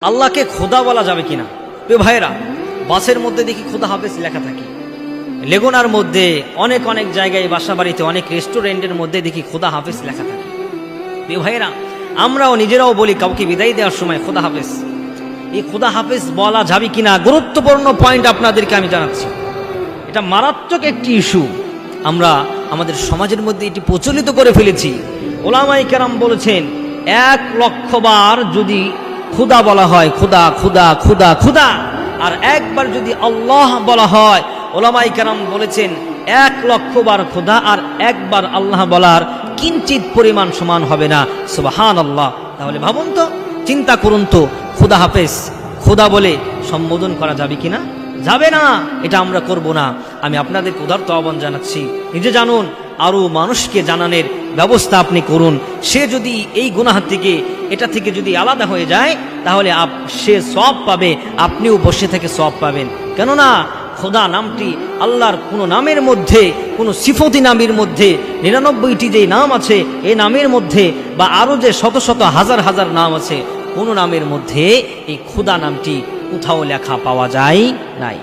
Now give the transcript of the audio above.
আল্লাহকে খোদা বলা যাবে কিনা? প্রিয় ভাইরা, বাসের মধ্যে দেখি খোদা হাফেজ লেখা থাকে, লেগুনার মধ্যে অনেক অনেক জায়গায়, বাসা বাড়িতে, অনেক রেস্টুরেন্টের মধ্যে দেখি খোদা হাফেজ লেখা থাকে। প্রিয় ভাইরা, আমরাও নিজেরাও বলি কাউকে বিদায় দেওয়ার সময় খোদা হাফেজ। এই খোদা হাফেজ বলা যাবে কিনা গুরুত্বপূর্ণ পয়েন্ট আপনাদেরকে আমি জানাচ্ছি। এটা মারাত্মক একটি ইস্যু, আমরা আমাদের সমাজের মধ্যে এটি প্রচলিত করে ফেলেছি। ওলামায়ে কেরাম বলেছেন 1,00,000 বার যদি খুদা বলা হয়, খুদা খুদা খুদা খুদা, আর একবার যদি আল্লাহ বলা হয়, ওলামায়ে কেরাম বলেছেন 1,00,000 বার খুদা আর একবার আল্লাহ বলার কিঞ্চিত পরিমাণ সমান হবে না। সুবহানাল্লাহ। তাহলে ভাবুন তো, চিন্তা করুন তো, খুদা হাফেজ খুদা বলে সম্বোধন করা যাবে কিনা? যাবে না, এটা আমরা করব না। আমি আপনাদের উদারত আহ্বান জানাচ্ছি, নিজে জানুন, আরো মানুষকে জানানোর ব্যবস্থা আপনি করুন। সে যদি এই গুনাহ থেকে, এটা থেকে যদি আলাদা হয়ে যায়, তাহলে সে সওয়াব পাবে, আপনিও বসে থেকে সওয়াব পাবেন। কেননা খোদা নামটি আল্লাহর কোনো নামের মধ্যে, কোনো সিফতি নামের মধ্যে 99টি যে নাম আছে, এই নামের মধ্যে বা আরো যে শত শত হাজার হাজার নাম আছে, কোনো নামের মধ্যে এই খোদা নামটি কোথাও লেখা পাওয়া যায় নাই।